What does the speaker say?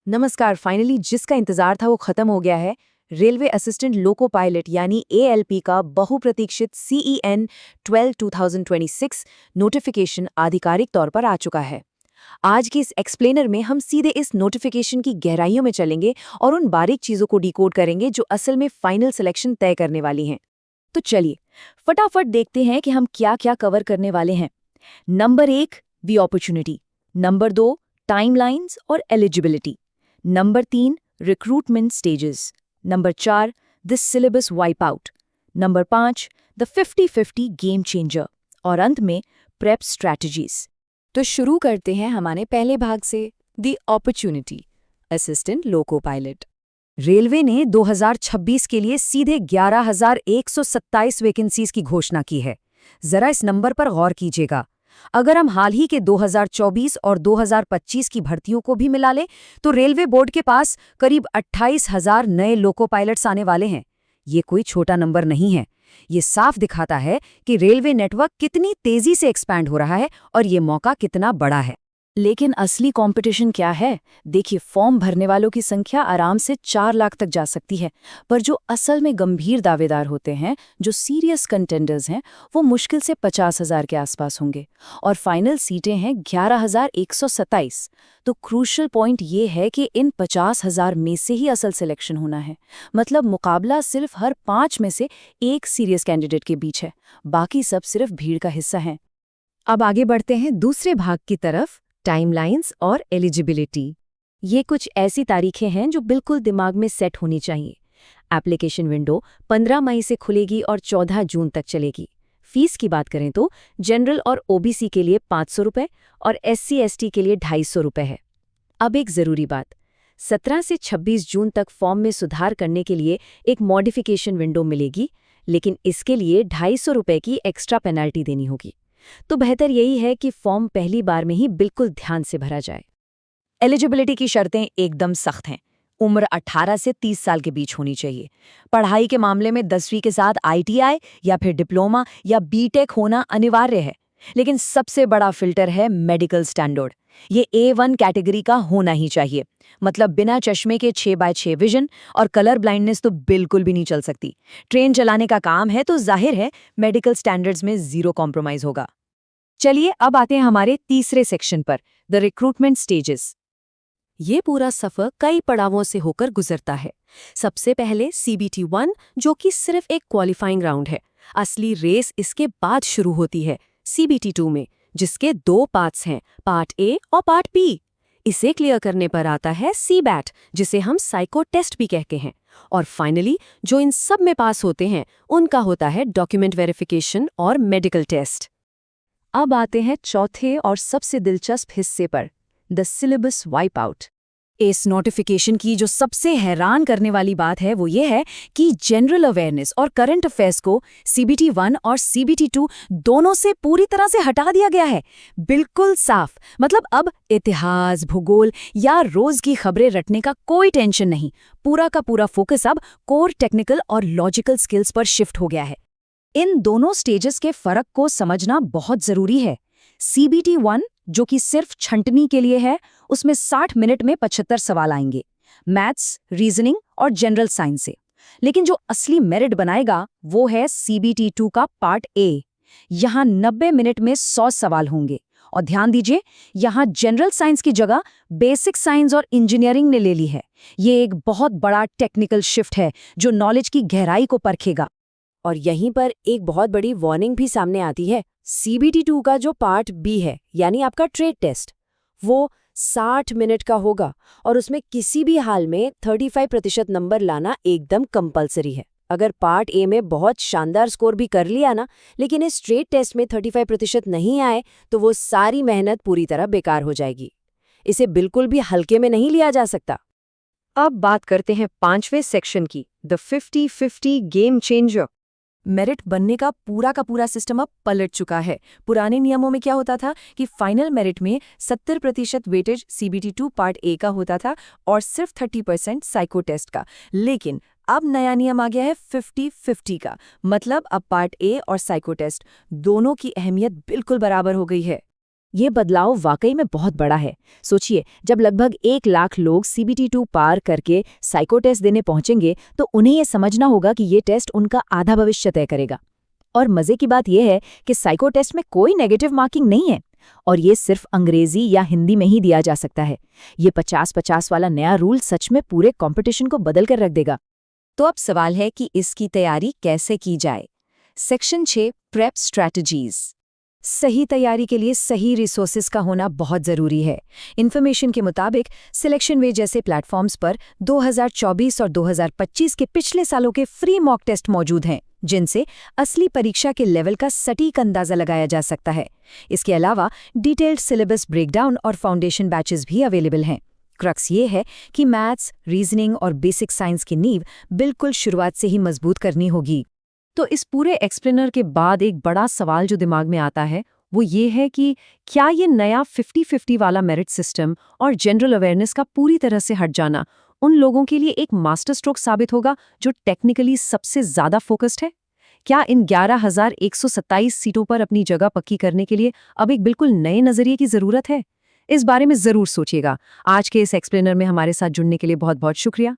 नमस्कार। फाइनली जिसका इंतजार था वो खत्म हो गया है। रेलवे असिस्टेंट लोको पायलट यानी एएलपी का बहुप्रतीक्षित CEN 12 2026 नोटिफिकेशन आधिकारिक तौर पर आ चुका है। आज के इस एक्सप्लेनर में हम सीधे इस नोटिफिकेशन की गहराइयों में चलेंगे और उन बारीक चीजों को डिकोड करेंगे जो असल में फाइनल सिलेक्शन तय करने वाली हैं। तो चलिए फटाफट देखते हैं कि हम क्या क्या कवर करने वाले हैं। Number 1 the opportunity, number 2 timelines और eligibility, number 3 recruitment stages, number 4 the syllabus wipe out, number 5 the 50-50 game changer और अंत में प्रेप स्ट्रैटेजीज। तो शुरू करते हैं हमारे पहले भाग से, the opportunity assistant loco pilot. Railway ने 2026 के लिए सीधे 11,127 वैकेंसीज की घोषणा की है। जरा इस नंबर पर गौर कीजिएगा। अगर हम हाल ही के 2024 और 2025 की भर्तियों को भी मिला लें तो रेलवे बोर्ड के पास करीब 28,000 नए लोको पायलट्स आने वाले हैं। ये कोई छोटा नंबर नहीं है। ये साफ दिखाता है कि रेलवे नेटवर्क कितनी तेजी से एक्सपैंड हो रहा है और ये मौका कितना बड़ा है। लेकिन असली कंपटीशन क्या है? देखिए, फॉर्म भरने वालों की संख्या आराम से 4 लाख तक जा सकती है, पर जो असल में गंभीर दावेदार होते हैं, जो सीरियस कंटेंडर्स हैं, वो मुश्किल से 50,000 के आसपास होंगे और फाइनल सीटें हैं 11,127। तो क्रूशल पॉइंट ये है कि इन 50,000 में से ही असल सिलेक्शन होना है। मतलब मुकाबला सिर्फ हर 5 में से एक सीरियस कैंडिडेट के बीच है, बाकी सब सिर्फ भीड़ का हिस्सा हैं। अब आगे बढ़ते हैं दूसरे भाग की तरफ, टाइमलाइंस और एलिजिबिलिटी। ये कुछ ऐसी तारीखें हैं जो बिल्कुल दिमाग में सेट होनी चाहिए। एप्लीकेशन विंडो 15 मई से खुलेगी और 14 जून तक चलेगी। फीस की बात करें तो जनरल और ओबीसी के लिए 500 रुपये और SC/ST के लिए 250 रुपये है। अब एक ज़रूरी बात, 17 से 26 जून तक फॉर्म में सुधार करने के लिए एक मॉडिफिकेशन विंडो मिलेगी, लेकिन इसके लिए 250 रुपये की एक्स्ट्रा पेनल्टी देनी होगी। तो बेहतर यही है कि फॉर्म पहली बार में ही बिल्कुल ध्यान से भरा जाए। एलिजिबिलिटी की शर्तें एकदम सख्त हैं। उम्र 18 से 30 साल के बीच होनी चाहिए। पढ़ाई के मामले में 10वीं के साथ ITI या फिर डिप्लोमा या BTech होना अनिवार्य है। लेकिन सबसे बड़ा फिल्टर है मेडिकल स्टैंडर्ड। ये A1 कैटेगरी का होना ही चाहिए। मतलब बिना चश्मे के 6x6 विजन और कलर ब्लाइंडनेस तो बिल्कुल भी नहीं चल सकती। ट्रेन चलाने का काम है तो जाहिर है मेडिकल स्टैंडर्ड्स में जीरो कॉम्प्रोमाइज होगा। चलिए अब आते हैं हमारे तीसरे सेक्शन पर, द रिक्रूटमेंट स्टेजेस। ये पूरा सफर कई पड़ावों से होकर गुजरता है। सबसे पहले CBT 1, जो कि सिर्फ एक क्वालिफाइंग राउंड है। असली रेस इसके बाद शुरू होती है CBT 2 में, जिसके 2 पार्ट्स हैं, पार्ट A और पार्ट B। इसे क्लियर करने पर आता है CBAT, जिसे हम साइको टेस्ट भी कहते हैं। और फाइनली जो इन सब में पास होते हैं उनका होता है डॉक्यूमेंट वेरिफिकेशन और मेडिकल टेस्ट। अब आते हैं चौथे और सबसे दिलचस्प हिस्से पर, द सिलेबस वाइप आउट। इस नोटिफिकेशन की जो सबसे हैरान करने वाली बात है वो ये है कि जनरल अवेयरनेस और करंट अफेयर्स को CBT 1 और CBT 2 दोनों से पूरी तरह से हटा दिया गया है। बिल्कुल साफ। मतलब अब इतिहास, भूगोल या रोज की खबरें रटने का कोई टेंशन नहीं। पूरा का पूरा फोकस अब कोर टेक्निकल और लॉजिकल स्किल्स पर शिफ्ट हो गया है। इन दोनों स्टेजेस के फर्क को समझना बहुत जरूरी है। CBT 1 जो कि सिर्फ छंटनी के लिए है, उसमें 60 मिनट में 75 सवाल आएंगे, मैथ्स, रीजनिंग और जनरल साइंस से। लेकिन जो असली मेरिट बनाएगा वो है CBT 2 का पार्ट A। यहाँ 90 मिनट में 100 सवाल होंगे। और ध्यान दीजिए, यहाँ जनरल साइंस की जगह बेसिक साइंस और इंजीनियरिंग ने ले ली है। ये एक बहुत बड़ा टेक्निकल शिफ्ट है जो नॉलेज की गहराई को परखेगा। और यहीं पर एक बहुत बड़ी वार्निंग भी सामने आती है। CBT 2 का जो पार्ट B है, यानी आपका ट्रेड टेस्ट, वो 60 मिनट का होगा और उसमें किसी भी हाल में 35% नंबर लाना एकदम कंपलसरी है। अगर पार्ट A में बहुत शानदार स्कोर भी कर लिया ना, लेकिन इस ट्रेड टेस्ट में 35% नहीं आए तो वो सारी मेहनत पूरी तरह बेकार हो जाएगी। इसे बिल्कुल भी हल्के में नहीं लिया जा सकता। अब बात करते हैं 5वें सेक्शन की, द 50-50 गेम चेंजर। मेरिट बनने का पूरा सिस्टम अब पलट चुका है। पुराने नियमों में क्या होता था कि फाइनल मेरिट में 70% वेटेज CBT 2 पार्ट A का होता था और सिर्फ 30% साइको टेस्ट का। लेकिन अब नया नियम आ गया है 50-50 का। मतलब अब पार्ट A और साइको टेस्ट दोनों की अहमियत बिल्कुल बराबर हो गई है। ये बदलाव वाकई में बहुत बड़ा है। सोचिए, जब लगभग 1 लाख लोग CBT2 पार करके साइको टेस्ट देने पहुंचेंगे तो उन्हें ये समझना होगा कि ये टेस्ट उनका आधा भविष्य तय करेगा। और मजे की बात यह है कि साइको टेस्ट में कोई नेगेटिव मार्किंग नहीं है और ये सिर्फ अंग्रेजी या हिंदी में ही दिया जा सकता है। ये 50-50 वाला नया रूल सच में पूरे कंपटीशन को बदल कर रख देगा। तो अब सवाल है कि इसकी तैयारी कैसे की जाए। Section 6 prep strategies. सही तैयारी के लिए सही रिसोर्सेज का होना बहुत ज़रूरी है। इन्फॉर्मेशन के मुताबिक सिलेक्शन वे जैसे प्लेटफॉर्म्स पर 2024 और 2025 के पिछले सालों के फ्री मॉक टेस्ट मौजूद हैं, जिनसे असली परीक्षा के लेवल का सटीक अंदाज़ा लगाया जा सकता है। इसके अलावा डिटेल्ड सिलेबस ब्रेकडाउन और फाउंडेशन बैचेस भी अवेलेबल हैं। क्रक्स ये है कि मैथ्स, रीजनिंग और बेसिक साइंस की नींव बिल्कुल शुरुआत से ही मजबूत करनी होगी। तो इस पूरे एक्सप्लेनर के बाद एक बड़ा सवाल जो दिमाग में आता है वो ये है कि क्या ये नया 50-50 वाला मेरिट सिस्टम और जनरल अवेयरनेस का पूरी तरह से हट जाना उन लोगों के लिए एक मास्टर स्ट्रोक साबित होगा जो टेक्निकली सबसे ज़्यादा फोकस्ड है? क्या इन 11,127 सीटों पर अपनी जगह पक्की करने के लिए अब एक बिल्कुल नए नज़रिए की ज़रूरत है? इस बारे में ज़रूर सोचिएगा। आज के इस एक्सप्लेनर में हमारे साथ जुड़ने के लिए बहुत बहुत शुक्रिया।